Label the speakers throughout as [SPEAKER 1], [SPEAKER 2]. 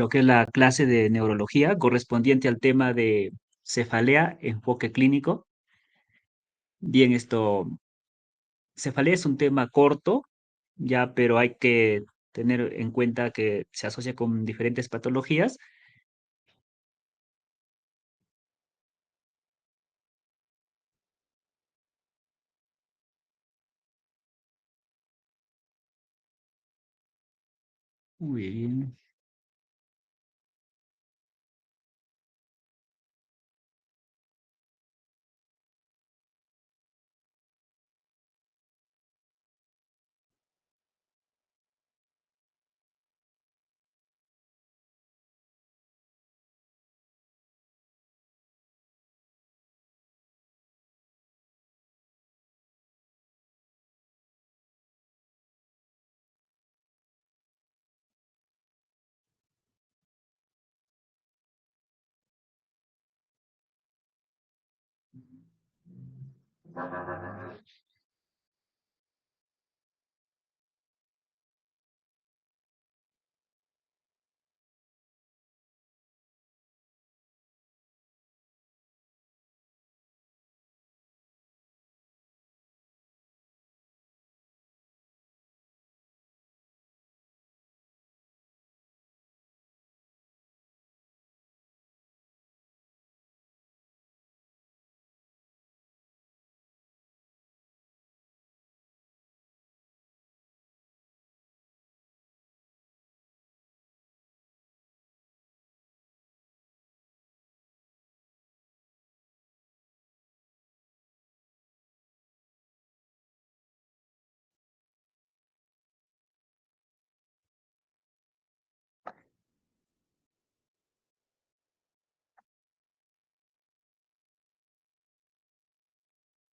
[SPEAKER 1] lo que es la clase de neurología correspondiente al tema de cefalea, enfoque clínico. Bien, cefalea es un tema corto, ya, pero hay que tener en cuenta que se asocia con diferentes patologías. Muy bien,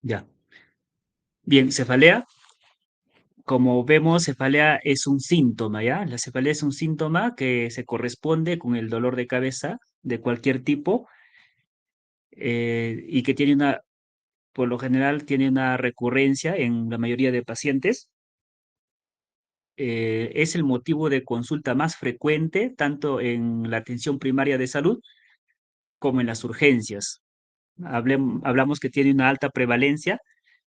[SPEAKER 1] ya. Bien, cefalea, como vemos, cefalea es un síntoma, ¿ya? La cefalea es un síntoma que se corresponde con el dolor de cabeza de cualquier tipo, y que por lo general, tiene una recurrencia en la mayoría de pacientes. Es el motivo de consulta más frecuente, tanto en la atención primaria de salud como en las urgencias. Hablamos que tiene una alta prevalencia.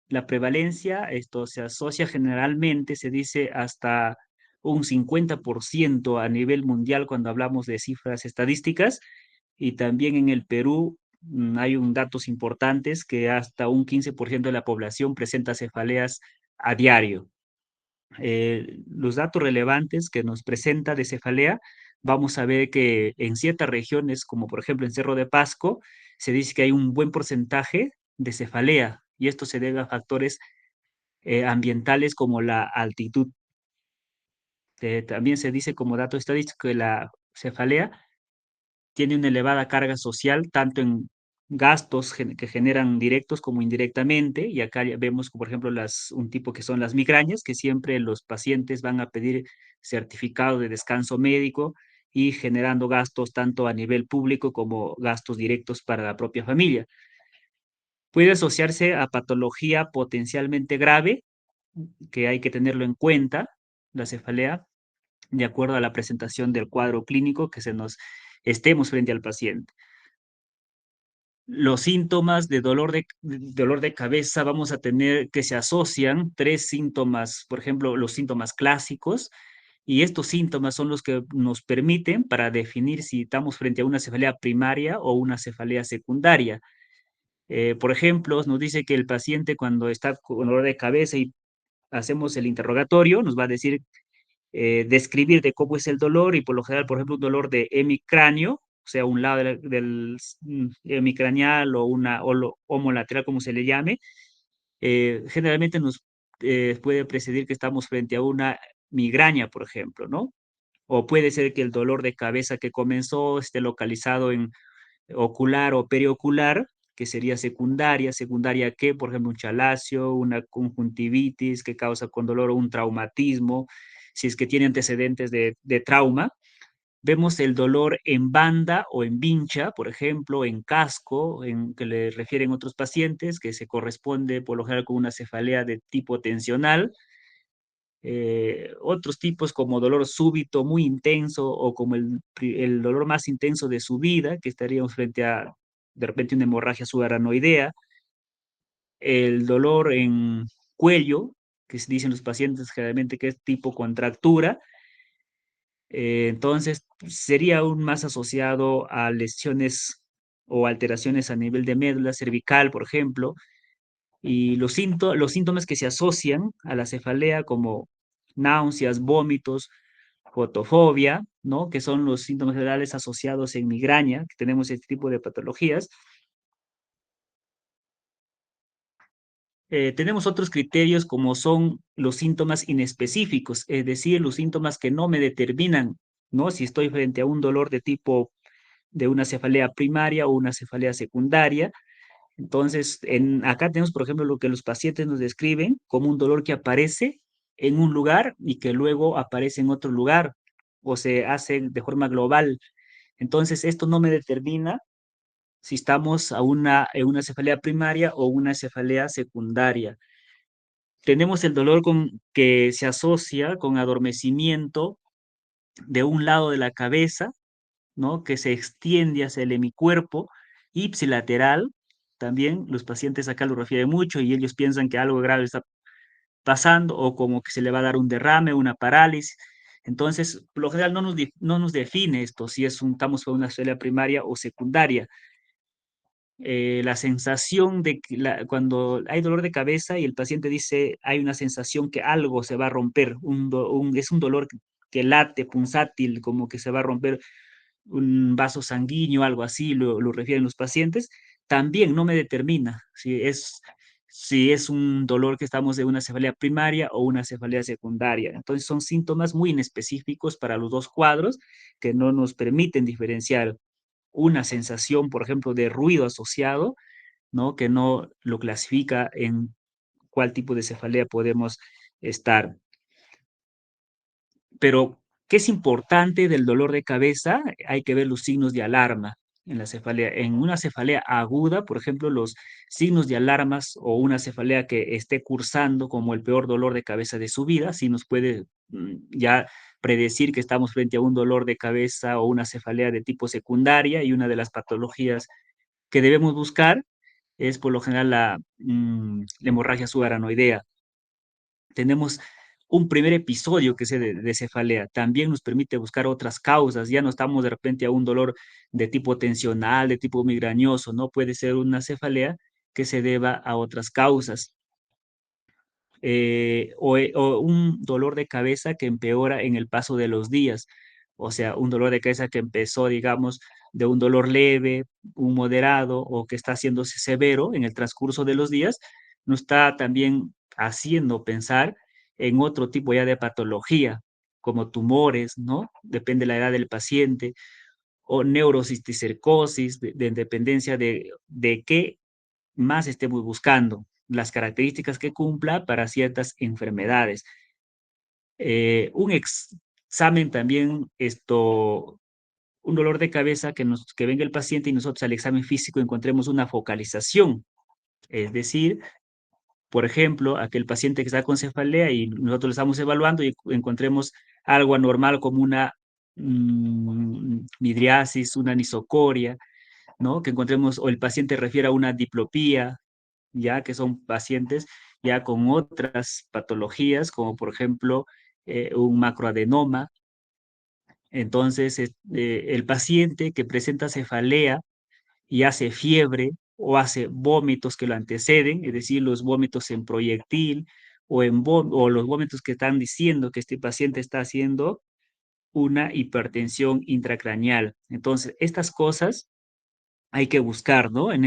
[SPEAKER 1] La prevalencia, esto se asocia generalmente, se dice hasta un 50% a nivel mundial cuando hablamos de cifras estadísticas, y también en el Perú hay datos importantes que hasta un 15% de la población presenta cefaleas a diario. Los datos relevantes que nos presenta de cefalea, vamos a ver que en ciertas regiones, como por ejemplo en Cerro de Pasco, se dice que hay un buen porcentaje de cefalea, y esto se debe a factores ambientales como la altitud. También se dice como dato estadístico que la cefalea tiene una elevada carga social, tanto en gastos que generan directos como indirectamente, y acá ya vemos, por ejemplo, un tipo que son las migrañas, que siempre los pacientes van a pedir certificado de descanso médico, y generando gastos tanto a nivel público como gastos directos para la propia familia. Puede asociarse a patología potencialmente grave, que hay que tenerlo en cuenta, la cefalea, de acuerdo a la presentación del cuadro clínico que estemos frente al paciente. Los síntomas de dolor de cabeza, vamos a tener que se asocian tres síntomas, por ejemplo, los síntomas clásicos, y estos síntomas son los que nos permiten para definir si estamos frente a una cefalea primaria o una cefalea secundaria. Por ejemplo, nos dice que el paciente, cuando está con dolor de cabeza y hacemos el interrogatorio, nos va a decir, describir de cómo es el dolor, y por lo general, por ejemplo, un dolor de hemicráneo, o sea, un lado hemicraneal, o homolateral, como se le llame. Generalmente nos puede precedir que estamos frente a una migraña, por ejemplo, ¿no? O puede ser que el dolor de cabeza que comenzó esté localizado en ocular o periocular, que sería secundaria. Secundaria que, por ejemplo, un chalacio, una conjuntivitis que causa con dolor, o un traumatismo, si es que tiene antecedentes de trauma. Vemos el dolor en banda o en vincha, por ejemplo, en casco, que le refieren otros pacientes, que se corresponde por lo general con una cefalea de tipo tensional. Otros tipos como dolor súbito muy intenso o como el dolor más intenso de su vida, que estaríamos frente a de repente una hemorragia subaranoidea, el dolor en cuello, que se dicen los pacientes generalmente que es tipo contractura. Entonces sería aún más asociado a lesiones o alteraciones a nivel de médula cervical, por ejemplo, y los síntomas que se asocian a la cefalea como náuseas, vómitos, fotofobia, ¿no? Que son los síntomas generales asociados en migraña, que tenemos este tipo de patologías. Tenemos otros criterios como son los síntomas inespecíficos, es decir, los síntomas que no me determinan, ¿no? Si estoy frente a un dolor de tipo de una cefalea primaria o una cefalea secundaria. Entonces, acá tenemos, por ejemplo, lo que los pacientes nos describen como un dolor que aparece en un lugar y que luego aparece en otro lugar o se hace de forma global. Entonces, esto no me determina si estamos en una cefalea primaria o una cefalea secundaria. Tenemos el dolor que se asocia con adormecimiento de un lado de la cabeza, ¿no? Que se extiende hacia el hemicuerpo, ipsilateral. También los pacientes acá lo refieren mucho y ellos piensan que algo grave está pasando o como que se le va a dar un derrame, una parálisis. Entonces, por lo general no nos define esto, si estamos con una célula primaria o secundaria. La sensación de que cuando hay dolor de cabeza y el paciente dice hay una sensación que algo se va a romper, es un dolor que late, punzátil, como que se va a romper un vaso sanguíneo, algo así, lo refieren los pacientes, también no me determina si es un dolor que estamos de una cefalea primaria o una cefalea secundaria. Entonces son síntomas muy inespecíficos para los dos cuadros que no nos permiten diferenciar una sensación, por ejemplo, de ruido asociado, ¿no? Que no lo clasifica en cuál tipo de cefalea podemos estar. Pero, ¿qué es importante del dolor de cabeza? Hay que ver los signos de alarma en la cefalea. En una cefalea aguda, por ejemplo, los signos de alarmas o una cefalea que esté cursando como el peor dolor de cabeza de su vida, sí nos puede ya predecir que estamos frente a un dolor de cabeza o una cefalea de tipo secundaria y una de las patologías que debemos buscar es por lo general la hemorragia subaranoidea. Tenemos un primer episodio que es de cefalea. También nos permite buscar otras causas. Ya no estamos de repente a un dolor de tipo tensional, de tipo migrañoso, ¿no? Puede ser una cefalea que se deba a otras causas. O un dolor de cabeza que empeora en el paso de los días. O sea, un dolor de cabeza que empezó, digamos, de un dolor leve, un moderado o que está haciéndose severo en el transcurso de los días, nos está también haciendo pensar en otro tipo ya de patología, como tumores, ¿no? Depende de la edad del paciente, o neurocisticercosis, de dependencia de qué más estemos buscando, las características que cumpla para ciertas enfermedades. Un examen también, un dolor de cabeza que venga el paciente y nosotros al examen físico encontremos una focalización, es decir, por ejemplo, aquel paciente que está con cefalea y nosotros lo estamos evaluando y encontremos algo anormal como una midriasis, una anisocoria, ¿no? Que encontremos, o el paciente refiere a una diplopía, ya que son pacientes ya con otras patologías, como por ejemplo un macroadenoma. Entonces, el paciente que presenta cefalea y hace fiebre o hace vómitos que lo anteceden, es decir, los vómitos en proyectil o los vómitos que están diciendo que este paciente está haciendo una hipertensión intracraneal. Entonces, estas cosas hay que buscar, ¿no? En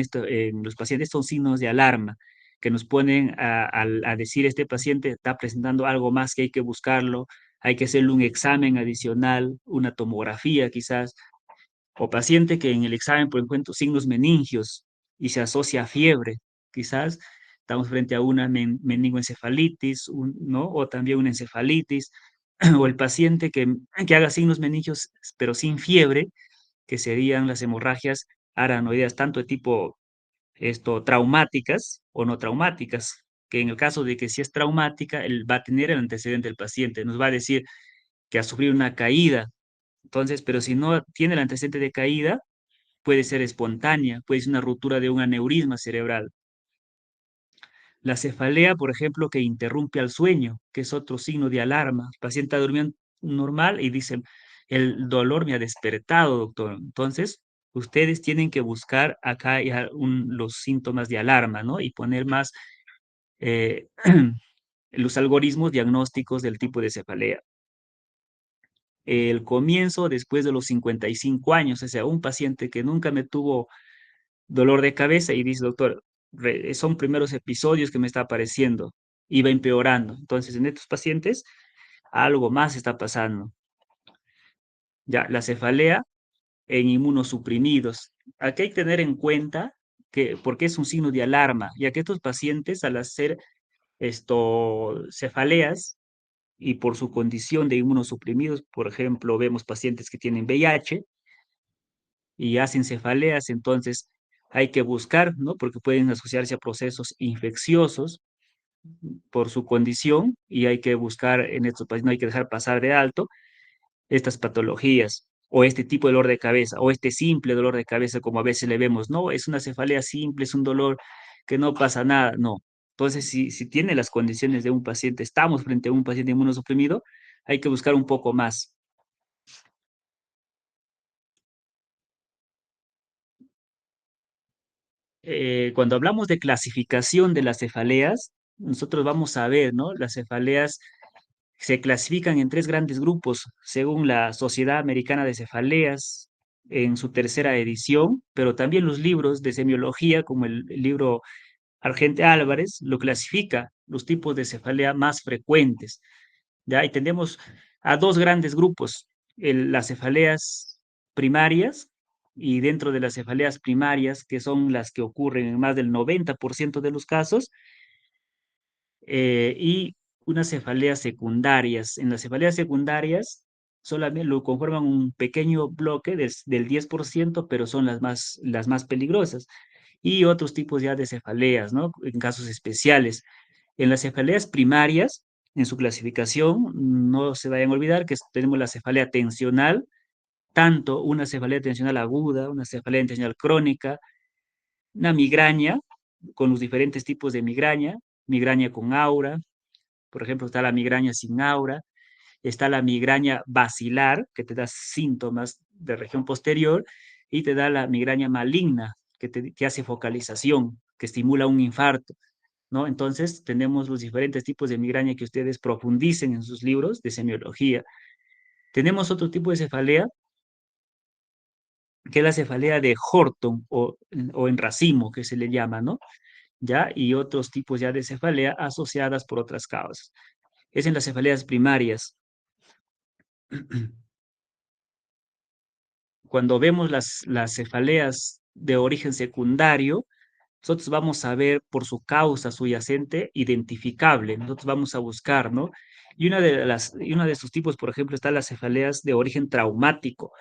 [SPEAKER 1] los pacientes son signos de alarma que nos ponen a decir este paciente está presentando algo más que hay que buscarlo, hay que hacerle un examen adicional, una tomografía quizás, o paciente que en el examen por encuentro signos meningios y se asocia a fiebre, quizás estamos frente a una meningoencefalitis, ¿no? O también una encefalitis, o el paciente que haga signos meningios pero sin fiebre, que serían las hemorragias aranoideas, tanto de tipo traumáticas o no traumáticas, que en el caso de que si es traumática, él va a tener el antecedente del paciente, nos va a decir que ha sufrido una caída. Entonces, pero si no tiene el antecedente de caída, puede ser espontánea, puede ser una ruptura de un aneurisma cerebral. La cefalea, por ejemplo, que interrumpe al sueño, que es otro signo de alarma. El paciente está durmiendo normal y dice, el dolor me ha despertado, doctor. Entonces, ustedes tienen que buscar acá ya los síntomas de alarma, ¿no? Y poner más eh, los algoritmos diagnósticos del tipo de cefalea. El comienzo después de los 55 años, o sea, un paciente que nunca me tuvo dolor de cabeza y dice, doctor, son primeros episodios que me está apareciendo y va empeorando. Entonces, en estos pacientes, algo más está pasando. Ya, la cefalea en inmunosuprimidos. Aquí hay que tener en cuenta que, porque es un signo de alarma, ya que estos pacientes, al hacer cefaleas y por su condición de inmunosuprimidos, por ejemplo, vemos pacientes que tienen VIH y hacen cefaleas, entonces hay que buscar, ¿no? Porque pueden asociarse a procesos infecciosos por su condición y hay que buscar en estos pacientes, no hay que dejar pasar de alto estas patologías o este tipo de dolor de cabeza o este simple dolor de cabeza como a veces le vemos, no, es una cefalea simple, es un dolor que no pasa nada, no. Entonces, si tiene las condiciones de un paciente, estamos frente a un paciente inmunosuprimido, hay que buscar un poco más. Cuando hablamos de clasificación de las cefaleas, nosotros vamos a ver, ¿no? Las cefaleas se clasifican en tres grandes grupos, según la Sociedad Americana de Cefaleas, en su tercera edición, pero también los libros de semiología, como el libro Argente Álvarez, lo clasifica los tipos de cefalea más frecuentes. ¿Ya? Y tenemos a dos grandes grupos, las cefaleas primarias, y dentro de las cefaleas primarias, que son las que ocurren en más del 90% de los casos, y unas cefaleas secundarias. En las cefaleas secundarias solamente lo conforman un pequeño bloque del 10%, pero son las más peligrosas. Y otros tipos ya de cefaleas, ¿no? En casos especiales. En las cefaleas primarias, en su clasificación, no se vayan a olvidar que tenemos la cefalea tensional, tanto una cefalea tensional aguda, una cefalea tensional crónica, una migraña, con los diferentes tipos de migraña, migraña con aura, por ejemplo, está la migraña sin aura, está la migraña basilar, que te da síntomas de región posterior, y te da la migraña maligna, que hace focalización, que estimula un infarto, ¿no? Entonces, tenemos los diferentes tipos de migraña que ustedes profundicen en sus libros de semiología. Tenemos otro tipo de cefalea, que es la cefalea de Horton o en racimo, que se le llama, ¿no? ¿Ya? Y otros tipos ya de cefalea asociadas por otras causas. Es en las cefaleas primarias. Cuando vemos las cefaleas de origen secundario, nosotros vamos a ver por su causa subyacente identificable. Nosotros vamos a buscar, ¿no? Y una de sus tipos, por ejemplo, está las cefaleas de origen traumático.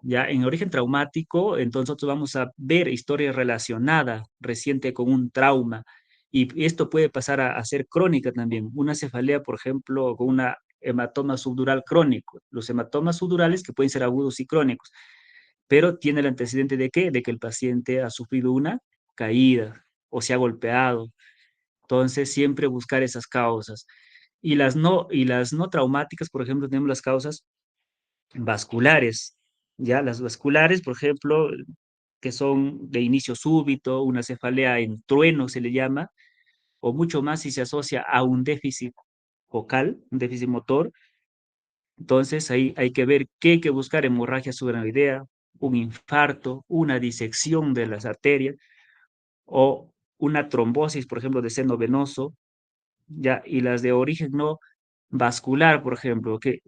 [SPEAKER 1] Ya en origen traumático, entonces nosotros vamos a ver historia relacionada reciente con un trauma. Y esto puede pasar a ser crónica también. Una cefalea, por ejemplo, con una hematoma subdural crónico. Los hematomas subdurales que pueden ser agudos y crónicos, pero tiene el antecedente de qué? De que el paciente ha sufrido una caída o se ha golpeado. Entonces, siempre buscar esas causas. Y las no traumáticas, por ejemplo, tenemos las causas vasculares, ¿ya? Las vasculares, por ejemplo, que son de inicio súbito, una cefalea en trueno se le llama, o mucho más si se asocia a un déficit focal, un déficit motor. Entonces ahí hay que ver qué hay que buscar: hemorragia subarachnoidea, un infarto, una disección de las arterias o una trombosis, por ejemplo, de seno venoso, ya, y las de origen no vascular, por ejemplo, que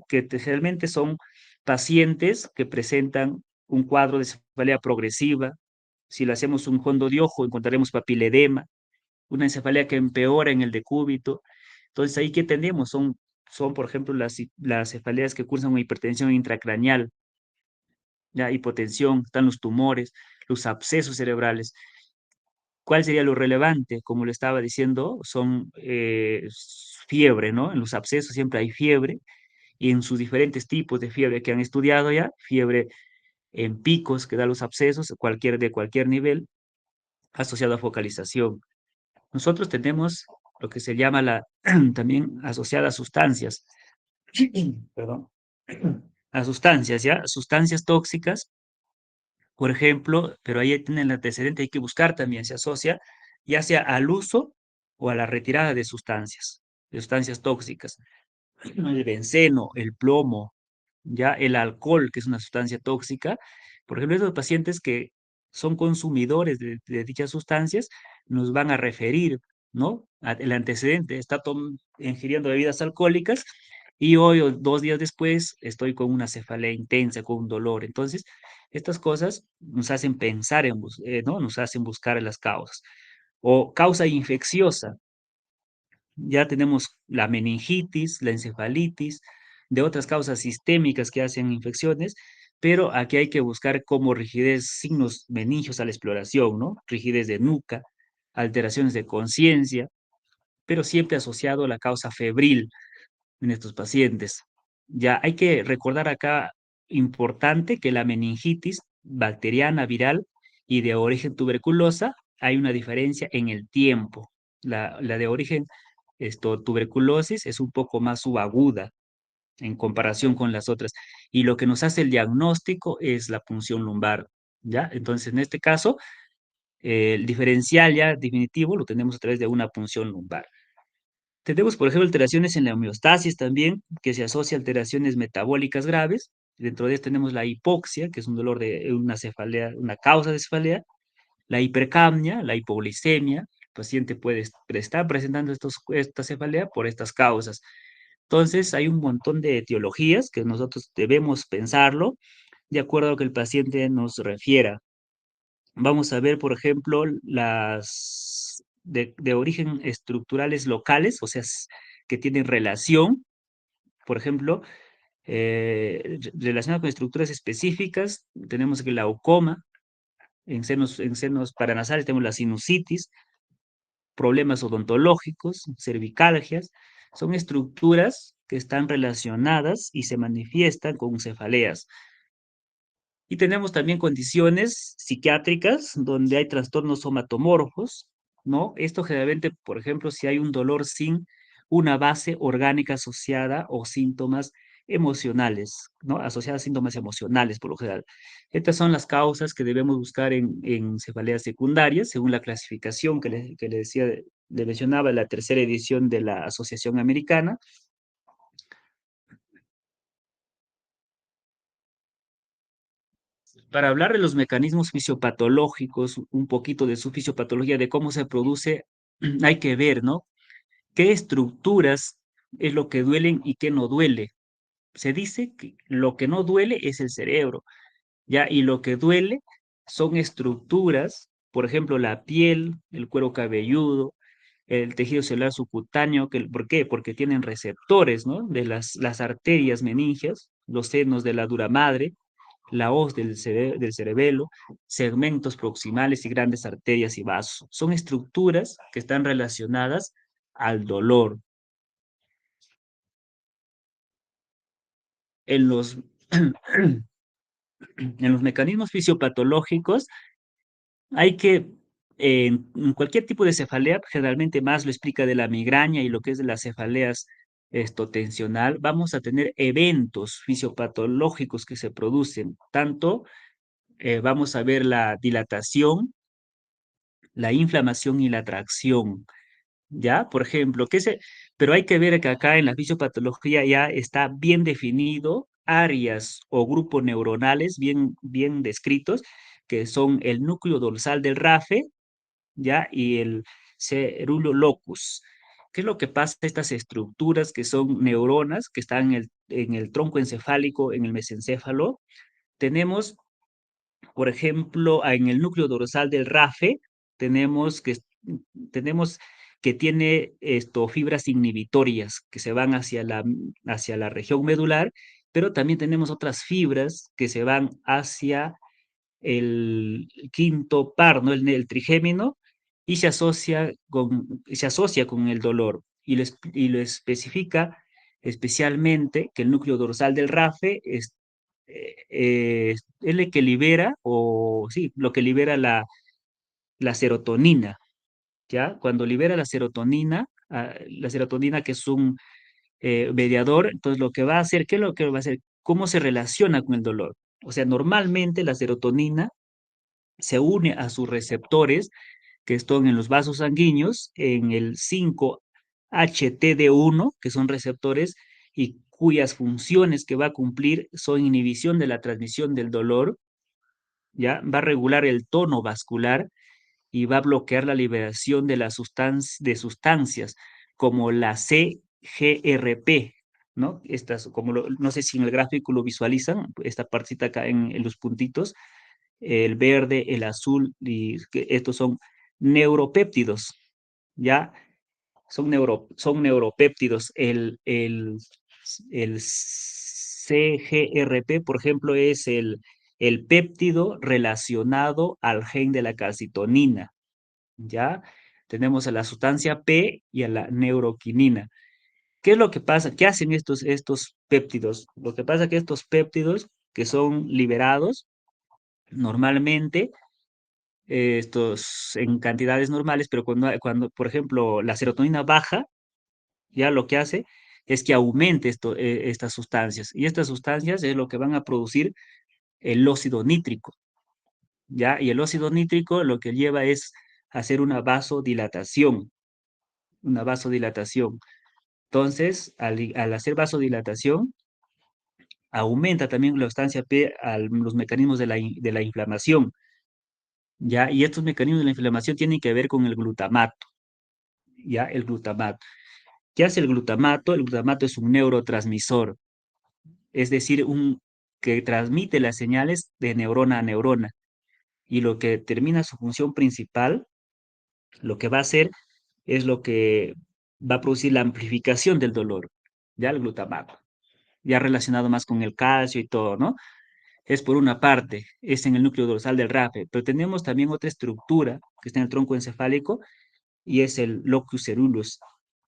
[SPEAKER 1] realmente son pacientes que presentan un cuadro de cefalea progresiva. Si le hacemos un fondo de ojo, encontraremos papiledema, una encefalea que empeora en el decúbito. Entonces, ahí que tenemos son, por ejemplo, las cefaleas que cursan una hipertensión intracraneal, ya, hipotensión, están los tumores, los abscesos cerebrales. ¿Cuál sería lo relevante? Como le estaba diciendo, son fiebre, ¿no? En los abscesos siempre hay fiebre y en sus diferentes tipos de fiebre que han estudiado ya, fiebre en picos que da los abscesos, de cualquier nivel, asociado a focalización. Nosotros tenemos lo que se llama también asociadas sustancias, perdón, a sustancias, ¿ya? Sustancias tóxicas, por ejemplo, pero ahí tienen el antecedente, hay que buscar también, se asocia ya sea al uso o a la retirada de sustancias tóxicas. El benceno, el plomo, ya el alcohol, que es una sustancia tóxica. Por ejemplo, esos pacientes que son consumidores de dichas sustancias nos van a referir, ¿no? El antecedente, ingiriendo bebidas alcohólicas y hoy o 2 días después estoy con una cefalea intensa, con un dolor. Entonces, estas cosas nos hacen pensar ¿no? Nos hacen buscar las causas. O causa infecciosa, ya tenemos la meningitis, la encefalitis, de otras causas sistémicas que hacen infecciones, pero aquí hay que buscar como rigidez, signos meningios a la exploración, ¿no? Rigidez de nuca, alteraciones de conciencia, pero siempre asociado a la causa febril en estos pacientes. Ya hay que recordar acá, importante, que la meningitis bacteriana, viral y de origen tuberculosa, hay una diferencia en el tiempo. La de origen tuberculosis es un poco más subaguda en comparación con las otras. Y lo que nos hace el diagnóstico es la punción lumbar, ¿ya? Entonces, en este caso, el diferencial ya definitivo lo tenemos a través de una punción lumbar. Tenemos, por ejemplo, alteraciones en la homeostasis también, que se asocia a alteraciones metabólicas graves. Dentro de esto tenemos la hipoxia, que es un dolor de una cefalea, una causa de cefalea, la hipercapnia, la hipoglicemia. El paciente puede estar presentando esta cefalea por estas causas. Entonces, hay un montón de etiologías que nosotros debemos pensarlo de acuerdo a lo que el paciente nos refiera. Vamos a ver, por ejemplo, las de origen estructurales locales, o sea, que tienen relación, por ejemplo, relacionado con estructuras específicas, tenemos el glaucoma, en senos paranasales tenemos la sinusitis, problemas odontológicos, cervicalgias, son estructuras que están relacionadas y se manifiestan con cefaleas. Y tenemos también condiciones psiquiátricas donde hay trastornos somatomorfos, ¿no? Esto generalmente, por ejemplo, si hay un dolor sin una base orgánica asociada o síntomas emocionales, ¿no? Asociadas a síntomas emocionales, por lo general. Estas son las causas que debemos buscar en cefaleas secundarias, según la clasificación que le decía, le mencionaba, la tercera edición de la Asociación Americana. Para hablar de los mecanismos fisiopatológicos, un poquito de su fisiopatología, de cómo se produce, hay que ver, ¿no? ¿Qué estructuras es lo que duelen y qué no duele? Se dice que lo que no duele es el cerebro, ¿ya? Y lo que duele son estructuras, por ejemplo, la piel, el cuero cabelludo, el tejido celular subcutáneo, ¿por qué? Porque tienen receptores, ¿no? De las arterias meningias, los senos de la dura madre, la hoz del cerebelo, segmentos proximales y grandes arterias y vasos. Son estructuras que están relacionadas al dolor. En los, en los mecanismos fisiopatológicos hay que, en cualquier tipo de cefalea, generalmente más lo explica de la migraña y lo que es de las cefaleas tensional, vamos a tener eventos fisiopatológicos que se producen. Tanto vamos a ver la dilatación, la inflamación y la tracción. ¿Ya? Por ejemplo, pero hay que ver que acá en la fisiopatología ya está bien definido áreas o grupos neuronales bien descritos, que son el núcleo dorsal del RAFE, ¿ya? Y el cerulo locus. ¿Qué es lo que pasa? Estas estructuras que son neuronas, que están en el tronco encefálico, en el mesencéfalo, tenemos por ejemplo, en el núcleo dorsal del RAFE tenemos que, tenemos que tiene fibras inhibitorias que se van hacia la región medular, pero también tenemos otras fibras que se van hacia el quinto par, ¿no? El trigémino, y se asocia con el dolor y lo especifica especialmente que el núcleo dorsal del RAFE es el que libera, o sí, lo que libera la serotonina, ¿ya? Cuando libera la serotonina que es un mediador, entonces lo que va a hacer, ¿qué es lo que va a hacer? ¿Cómo se relaciona con el dolor? O sea, normalmente la serotonina se une a sus receptores que están en los vasos sanguíneos, en el 5-HTD1, que son receptores y cuyas funciones que va a cumplir son inhibición de la transmisión del dolor, ¿ya? Va a regular el tono vascular y va a bloquear la liberación de, de sustancias como la CGRP, ¿no? Estas, no sé si en el gráfico lo visualizan, esta partita acá en los puntitos, el verde, el azul, y estos son neuropéptidos, ¿ya? Son neuropéptidos. El CGRP, por ejemplo, es el péptido relacionado al gen de la calcitonina, ¿ya? Tenemos a la sustancia P y a la neuroquinina. ¿Qué es lo que pasa? ¿Qué hacen estos péptidos? Lo que pasa es que estos péptidos que son liberados normalmente, estos en cantidades normales, pero cuando, por ejemplo, la serotonina baja, ya lo que hace es que aumente estas sustancias. Y estas sustancias es lo que van a producir el óxido nítrico, ¿ya? Y el óxido nítrico lo que lleva es hacer una vasodilatación. Entonces, al hacer vasodilatación, aumenta también la sustancia P a los mecanismos de la inflamación, ¿ya? Y estos mecanismos de la inflamación tienen que ver con el glutamato, ¿ya? El glutamato. ¿Qué hace el glutamato? El glutamato es un neurotransmisor, es decir, que transmite las señales de neurona a neurona. Y lo que termina su función principal, lo que va a hacer es lo que va a producir la amplificación del dolor, ya el glutamato, ya relacionado más con el calcio y todo, ¿no? Es por una parte, es en el núcleo dorsal del RAFE, pero tenemos también otra estructura que está en el tronco encefálico y es el locus ceruleus.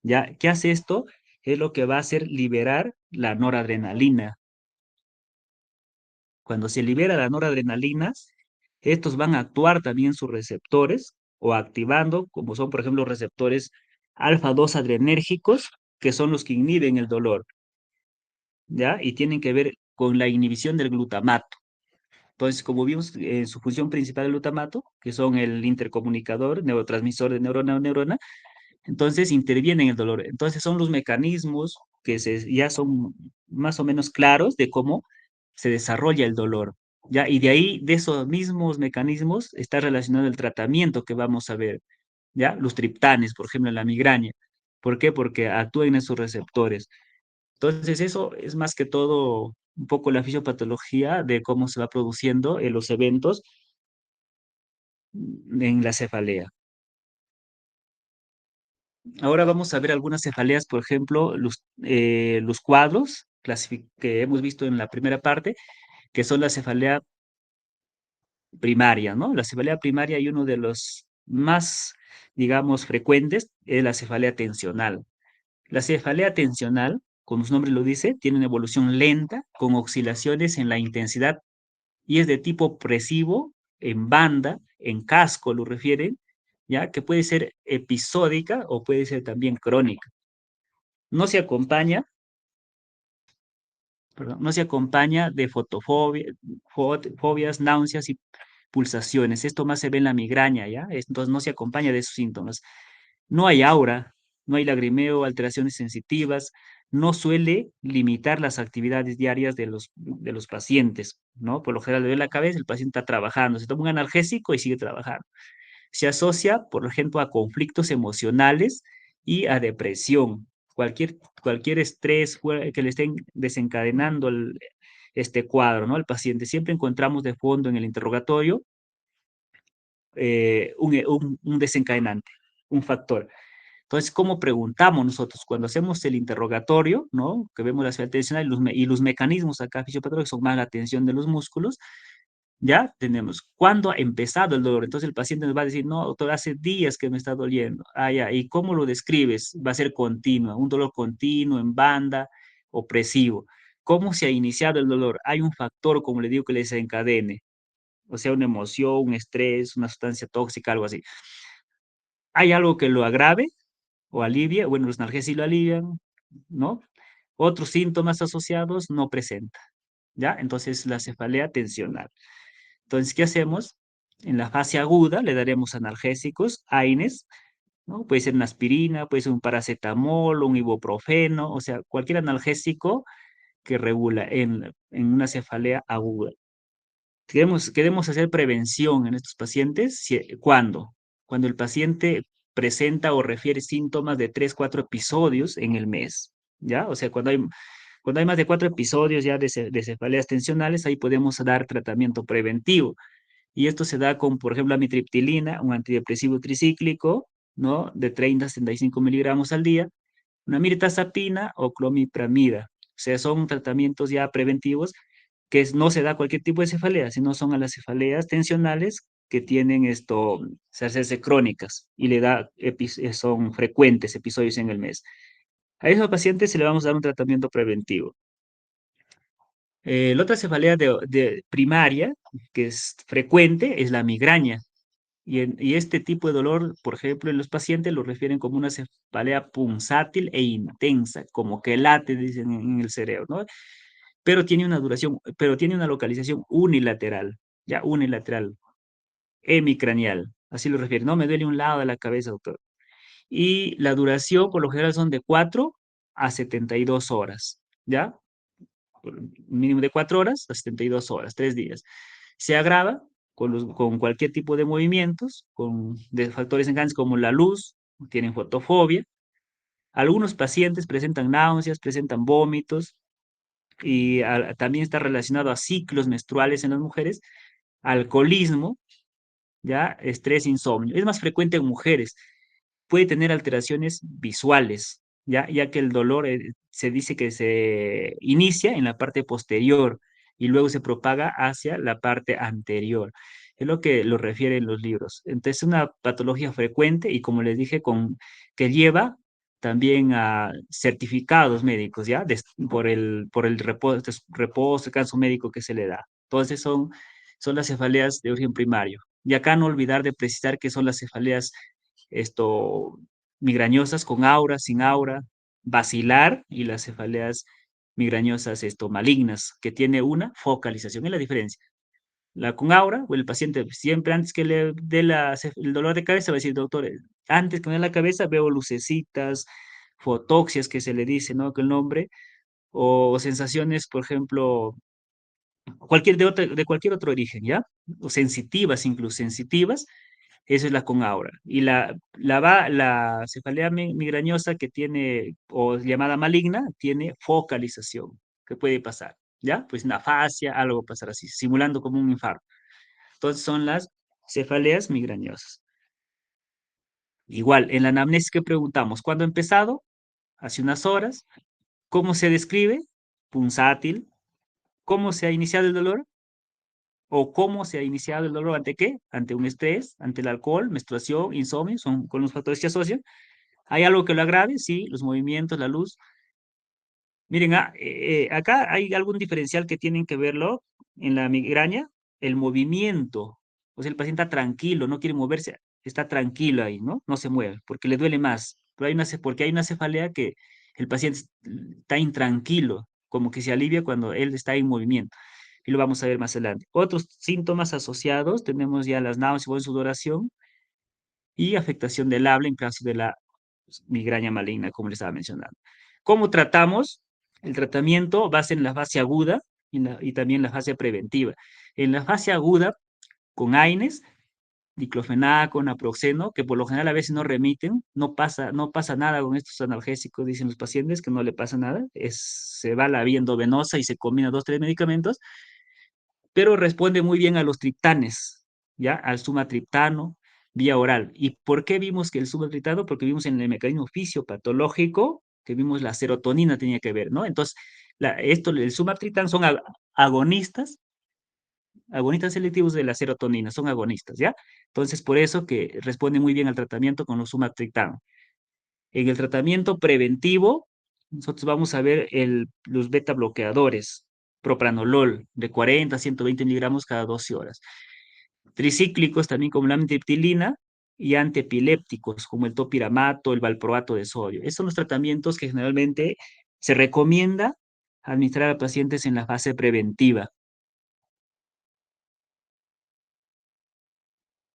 [SPEAKER 1] ¿Ya? ¿Qué hace esto? Es lo que va a hacer liberar la noradrenalina. Cuando se libera la noradrenalina, estos van a actuar también sus receptores o activando, como son, por ejemplo, los receptores alfa 2 adrenérgicos, que son los que inhiben el dolor, ¿ya? Y tienen que ver con la inhibición del glutamato. Entonces, como vimos, su función principal del glutamato, que son el intercomunicador, neurotransmisor de neurona a neurona, entonces interviene en el dolor. Entonces, son los mecanismos que ya son más o menos claros de cómo se desarrolla el dolor. ¿Ya? Y de ahí, de esos mismos mecanismos, está relacionado el tratamiento que vamos a ver. ¿Ya? Los triptanes, por ejemplo, en la migraña. ¿Por qué? Porque actúan en esos receptores. Entonces, eso es más que todo un poco la fisiopatología de cómo se va produciendo en los eventos en la cefalea. Ahora vamos a ver algunas cefaleas, por ejemplo, los cuadros que hemos visto en la primera parte, que son la cefalea primaria, ¿no? La cefalea primaria y uno de los más, digamos, frecuentes es la cefalea tensional. La cefalea tensional, como su nombre lo dice, tiene una evolución lenta con oscilaciones en la intensidad y es de tipo opresivo, en banda, en casco lo refieren, ya que puede ser episódica o puede ser también crónica. No se acompaña, perdón, no se acompaña de fobias, náuseas y pulsaciones. Esto más se ve en la migraña, ¿ya? Entonces no se acompaña de esos síntomas. No hay aura, no hay lagrimeo, alteraciones sensitivas, no suele limitar las actividades diarias de los pacientes, ¿no? Por lo general le duele la cabeza, el paciente está trabajando, se toma un analgésico y sigue trabajando. Se asocia, por ejemplo, a conflictos emocionales y a depresión. Cualquier estrés que le estén desencadenando este cuadro, ¿no? El paciente. Siempre encontramos de fondo en el interrogatorio un desencadenante, un factor. Entonces, ¿cómo preguntamos nosotros? Cuando hacemos el interrogatorio, ¿no? Que vemos la señal tensional y los mecanismos acá fisiopatológicos son más la tensión de los músculos, ¿Ya? Tenemos, ¿cuándo ha empezado el dolor? Entonces el paciente nos va a decir, no, doctor, hace días que me está doliendo. Ah, ya, ¿y cómo lo describes? Va a ser continuo, un dolor continuo, en banda, opresivo. ¿Cómo se ha iniciado el dolor? Hay un factor, como le digo, que le desencadene, o sea, una emoción, un estrés, una sustancia tóxica, algo así. ¿Hay algo que lo agrave o alivie? Bueno, los analgésicos sí lo alivian, ¿no? Otros síntomas asociados no presenta, ¿ya? Entonces la cefalea tensional. Entonces, ¿qué hacemos? En la fase aguda le daremos analgésicos, AINES, ¿no? Puede ser una aspirina, puede ser un paracetamol, un ibuprofeno, o sea, cualquier analgésico que regula en una cefalea aguda. Queremos hacer prevención en estos pacientes. ¿Cuándo? Cuando el paciente presenta o refiere síntomas de 3, 4 episodios en el mes, ¿ya? O sea, cuando hay más de 4 episodios ya de cefaleas tensionales, ahí podemos dar tratamiento preventivo. Y esto se da con, por ejemplo, amitriptilina, un antidepresivo tricíclico, ¿no? De 30 a 75 miligramos al día, una mirtazapina o clomipramida. O sea, son tratamientos ya preventivos no se da cualquier tipo de cefalea, sino son a las cefaleas tensionales que tienen esto, se hacerse crónicas y son frecuentes episodios en el mes. A esos pacientes se le vamos a dar un tratamiento preventivo. La otra cefalea de primaria, que es frecuente, es la migraña. Y este tipo de dolor, por ejemplo, en los pacientes lo refieren como una cefalea punzátil e intensa, como que late, dicen en el cerebro, ¿no? Pero tiene una localización unilateral, ya unilateral, hemicranial, así lo refieren. No me duele un lado de la cabeza, doctor. Y la duración, por lo general, son de 4 a 72 horas, ¿ya? Mínimo de 4 horas a 72 horas, 3 días. Se agrava con cualquier tipo de movimientos, de factores enganches como la luz, tienen fotofobia. Algunos pacientes presentan náuseas, presentan vómitos y también está relacionado a ciclos menstruales en las mujeres, alcoholismo, ya, estrés, insomnio. Es más frecuente en mujeres. Puede tener alteraciones visuales, ya que el dolor se dice que se inicia en la parte posterior y luego se propaga hacia la parte anterior. Es lo que lo refieren los libros. Entonces, es una patología frecuente y como les dije, que lleva también a certificados médicos, ¿ya? Por el reposo, descanso médico que se le da. Entonces, son las cefaleas de origen primario. Y acá no olvidar de precisar que son las cefaleas esto, migrañosas con aura, sin aura, vacilar y las cefaleas migrañosas malignas, que tiene una focalización. Es la diferencia. La con aura, o el paciente siempre antes que le dé el dolor de cabeza va a decir, doctor, antes que me dé la cabeza veo lucecitas, fotoxias que se le dice, ¿no? Que el nombre, o sensaciones, por ejemplo, de cualquier otro origen, ¿ya? O sensitivas, incluso sensitivas, eso es la con aura. Y la cefalea migrañosa que tiene, o llamada maligna, tiene focalización. ¿Qué puede pasar? ¿Ya? Pues una afasia, algo pasar así, simulando como un infarto. Entonces son las cefaleas migrañosas. Igual, en la anamnesis que preguntamos, ¿cuándo ha empezado? Hace unas horas. ¿Cómo se describe? Punzátil. ¿Cómo se ha iniciado el dolor? ¿O cómo se ha iniciado el dolor? ¿Ante qué? Ante un estrés, ante el alcohol, menstruación, insomnio, son con los factores que asocian. ¿Hay algo que lo agrave? Sí, los movimientos, la luz. Miren, acá hay algún diferencial que tienen que verlo en la migraña, el movimiento. O sea, el paciente está tranquilo, no quiere moverse, está tranquilo ahí, ¿no? No se mueve, porque le duele más. Porque hay una cefalea que el paciente está intranquilo, como que se alivia cuando él está en movimiento. Y lo vamos a ver más adelante. Otros síntomas asociados, tenemos ya las náuseas o sudoración y afectación del habla en caso de la migraña maligna, como les estaba mencionando. ¿Cómo tratamos? El tratamiento va a ser en la fase aguda y también en la fase preventiva. En la fase aguda, con AINES, diclofenaco, naproxeno, que por lo general a veces no remiten, no pasa nada con estos analgésicos, dicen los pacientes, que no le pasa nada, se va la vía endovenosa y se combina 2, 3 medicamentos, pero responde muy bien a los triptanes, ¿ya? Al sumatriptano, vía oral. ¿Y por qué vimos que el sumatriptano? Porque vimos en el mecanismo fisiopatológico que vimos la serotonina tenía que ver, ¿no? Entonces, el sumatriptano son agonistas agonistas selectivos de la serotonina, son agonistas, ¿ya? Entonces, por eso que responden muy bien al tratamiento con los sumatriptano. En el tratamiento preventivo, nosotros vamos a ver los beta bloqueadores, propranolol, de 40 a 120 miligramos cada 12 horas. Tricíclicos también como la amitriptilina y antiepilépticos como el topiramato, el valproato de sodio. Estos son los tratamientos que generalmente se recomienda administrar a pacientes en la fase preventiva.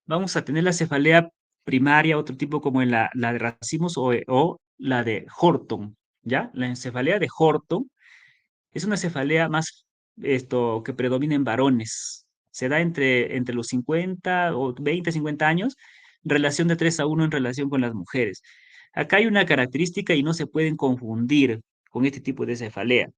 [SPEAKER 1] Vamos a tener la cefalea primaria, otro tipo como en la de racimos o la de Horton, ¿ya? La cefalea de Horton es una cefalea más que predomina en varones. Se da entre los 50 o 20, 50 años, relación de 3 a 1 en relación con las mujeres. Acá hay una característica y no se pueden confundir con este tipo de cefalea.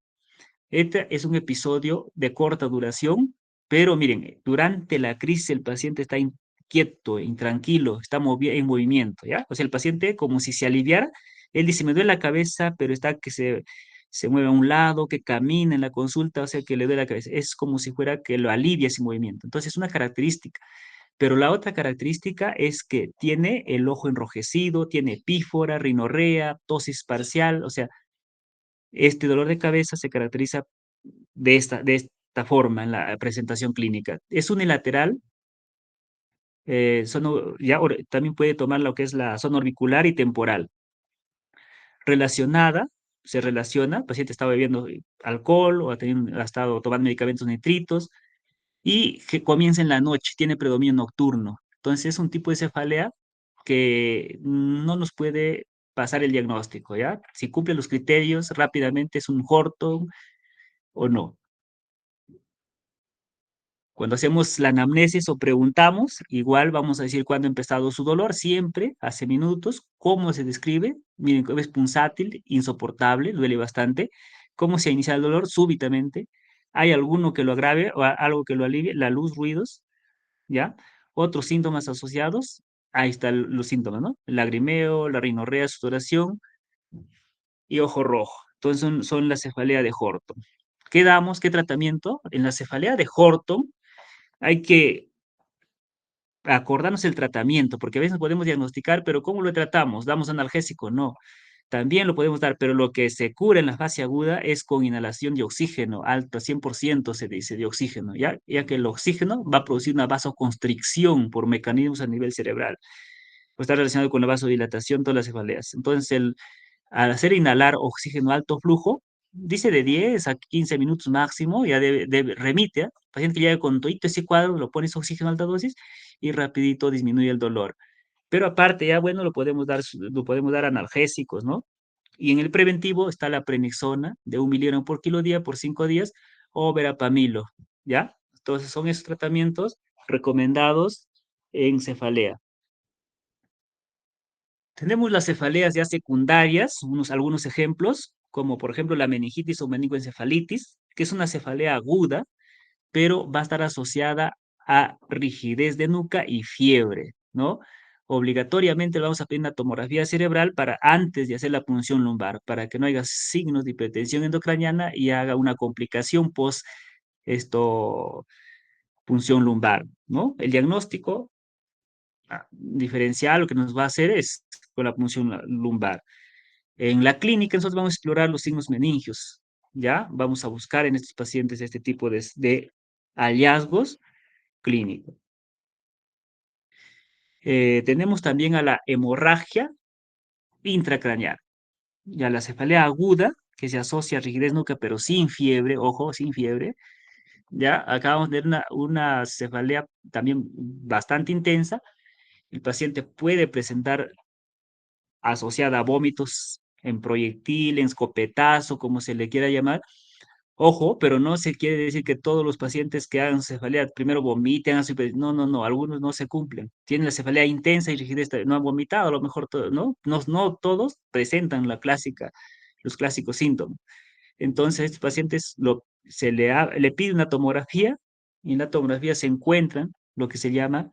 [SPEAKER 1] Este es un episodio de corta duración, pero miren, durante la crisis el paciente está inquieto, intranquilo, está en movimiento, ¿ya? O sea, el paciente como si se aliviara, él dice, me duele la cabeza, pero está que se mueve a un lado, que camina en la consulta, o sea, que le duele la cabeza. Es como si fuera que lo alivia ese movimiento. Entonces, es una característica. Pero la otra característica es que tiene el ojo enrojecido, tiene epífora, rinorrea, tosis parcial, o sea, este dolor de cabeza se caracteriza de esta forma en la presentación clínica. Es unilateral, también puede tomar lo que es la zona orbicular y temporal. Relacionada, se relaciona, el paciente está bebiendo alcohol o ha estado tomando medicamentos nitritos y que comienza en la noche, tiene predominio nocturno. Entonces es un tipo de cefalea que no nos puede pasar el diagnóstico, ¿ya? Si cumple los criterios, rápidamente es un Horton o no. Cuando hacemos la anamnesis o preguntamos, igual vamos a decir cuándo ha empezado su dolor, siempre, hace minutos, cómo se describe, miren, es punzátil, insoportable, duele bastante, cómo se inicia el dolor súbitamente, hay alguno que lo agrave o algo que lo alivie, la luz, ruidos, ¿ya? Otros síntomas asociados, ahí están los síntomas, ¿no? El lagrimeo, la rinorrea, sudoración y ojo rojo. Entonces son la cefalea de Horton. ¿Qué damos? ¿Qué tratamiento? En la cefalea de Horton hay que acordarnos el tratamiento, porque a veces podemos diagnosticar, pero ¿cómo lo tratamos? ¿Damos analgésico? No. También lo podemos dar, pero lo que se cura en la fase aguda es con inhalación de oxígeno, alto, 100% se dice, de oxígeno, ¿ya? Que el oxígeno va a producir una vasoconstricción por mecanismos a nivel cerebral. Pues está relacionado con la vasodilatación, todas las cefaleas. Entonces, al hacer inhalar oxígeno alto flujo, dice de 10 a 15 minutos máximo, ya remite, ¿eh? Paciente que llega con toito ese cuadro, lo pones oxígeno alta dosis y rapidito disminuye el dolor. Pero aparte, ya bueno, lo podemos dar analgésicos, ¿no? Y en el preventivo está la prednisona de 1 miligramo por kilo día por 5 días o verapamilo, ¿ya? Entonces son esos tratamientos recomendados en cefalea. Tenemos las cefaleas ya secundarias, algunos ejemplos, como por ejemplo la meningitis o meningoencefalitis, que es una cefalea aguda, pero va a estar asociada a rigidez de nuca y fiebre, ¿no? Obligatoriamente le vamos a pedir una tomografía cerebral para antes de hacer la punción lumbar, para que no haya signos de hipertensión endocraniana y haga una complicación post esto, punción lumbar, ¿no? El diagnóstico diferencial lo que nos va a hacer es con la punción lumbar. En la clínica nosotros vamos a explorar los signos meningios, ¿ya? Vamos a buscar en estos pacientes este tipo de hallazgos clínicos. Tenemos también a la hemorragia intracraneal y a la cefalea aguda, que se asocia a rigidez nuca, pero sin fiebre, ojo, sin fiebre. Ya acabamos de ver una cefalea también bastante intensa. El paciente puede presentar asociada a vómitos en proyectil, en escopetazo, como se le quiera llamar. Ojo, pero no se quiere decir que todos los pacientes que hagan cefalea primero vomiten, no, no, no, algunos no se cumplen. Tienen la cefalea intensa y rigidez, no han vomitado, a lo mejor, ¿no? No, no todos presentan los clásicos síntomas. Entonces, a estos pacientes le pide una tomografía y en la tomografía se encuentran lo que se llama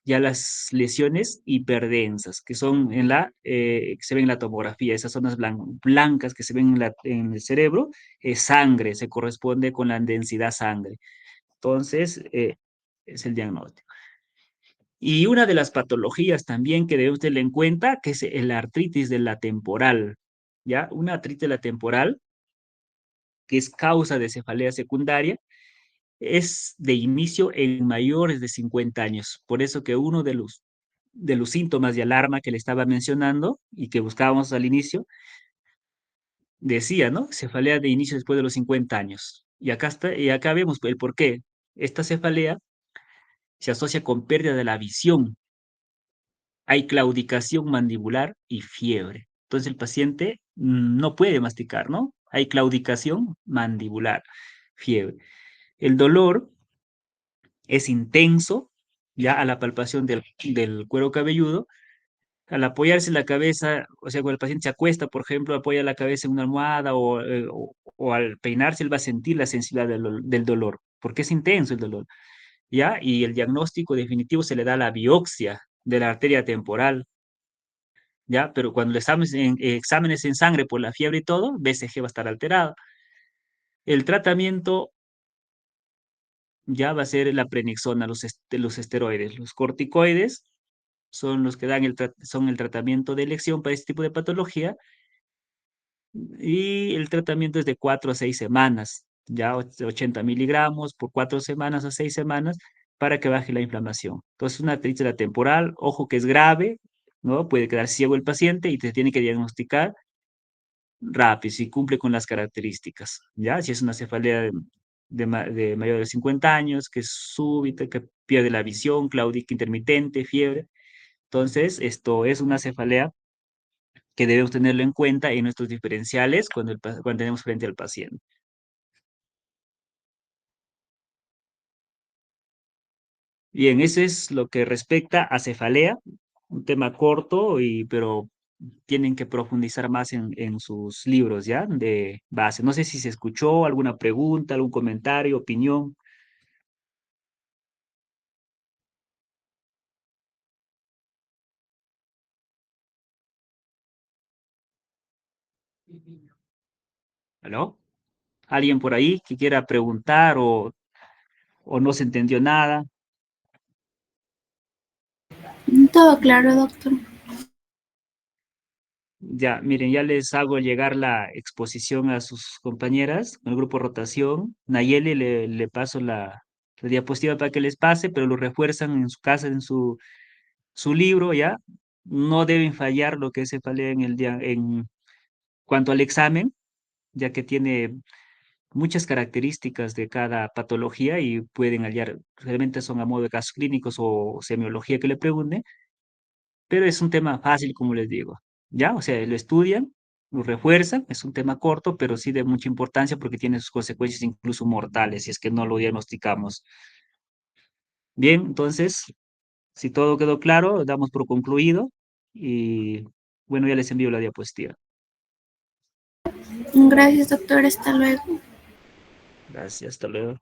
[SPEAKER 1] ya las lesiones hiperdensas, que son que se ven en la tomografía, esas zonas blancas que se ven en el cerebro, es sangre, se corresponde con la densidad sangre. Entonces, es el diagnóstico. Y una de las patologías también que debemos tener en cuenta, que es el artritis de la temporal, ¿ya? Una artritis de la temporal, que es causa de cefalea secundaria, es de inicio en mayores de 50 años. Por eso que uno de los síntomas de alarma que le estaba mencionando y que buscábamos al inicio, decía, ¿no? Cefalea de inicio después de los 50 años. Y acá está, y acá vemos el por qué. Esta cefalea se asocia con pérdida de la visión. Hay claudicación mandibular y fiebre. Entonces el paciente no puede masticar, ¿no? Hay claudicación mandibular, fiebre. El dolor es intenso, ya a la palpación del cuero cabelludo. Al apoyarse la cabeza, o sea, cuando el paciente se acuesta, por ejemplo, apoya la cabeza en una almohada o al peinarse, él va a sentir la sensibilidad del dolor, porque es intenso el dolor, ¿ya? Y el diagnóstico definitivo se le da la biopsia de la arteria temporal, ¿ya? Pero cuando le exámenes en sangre por la fiebre y todo, BCG va a estar alterado. El tratamiento ya va a ser la prednisona, los esteroides. Los corticoides son los que dan son el tratamiento de elección para este tipo de patología y el tratamiento es de 4 a 6 semanas, ya 80 miligramos por 4 semanas a 6 semanas para que baje la inflamación. Entonces, una artritis temporal, ojo que es grave, ¿no? Puede quedar ciego el paciente y te tiene que diagnosticar rápido, si cumple con las características, ¿ya? Si es una cefalea de mayor de 50 años, que es súbita, que pierde la visión, claudica intermitente, fiebre. Entonces, esto es una cefalea que debemos tenerlo en cuenta en nuestros diferenciales cuando tenemos frente al paciente. Bien, ese es lo que respecta a cefalea, un tema corto, pero tienen que profundizar más en sus libros, ¿ya? De base. No sé si se escuchó alguna pregunta, algún comentario, opinión. ¿Aló? ¿Alguien por ahí que quiera preguntar o no se entendió nada?
[SPEAKER 2] Todo claro, doctor.
[SPEAKER 1] Ya, miren, ya les hago llegar la exposición a sus compañeras con el grupo rotación. Nayeli le paso la diapositiva para que les pase, pero lo refuerzan en su casa, en su libro, ¿ya? No deben fallar lo que se falea en cuanto al examen, ya que tiene muchas características de cada patología y pueden hallar, realmente son a modo de casos clínicos o semiología que le pregunten, pero es un tema fácil, como les digo, ¿ya? O sea, lo estudian, lo refuerzan, es un tema corto, pero sí de mucha importancia porque tiene sus consecuencias incluso mortales si es que no lo diagnosticamos. Bien, entonces, si todo quedó claro, damos por concluido y bueno, ya les envío la diapositiva.
[SPEAKER 2] Gracias, doctor. Hasta luego.
[SPEAKER 1] Gracias, hasta luego.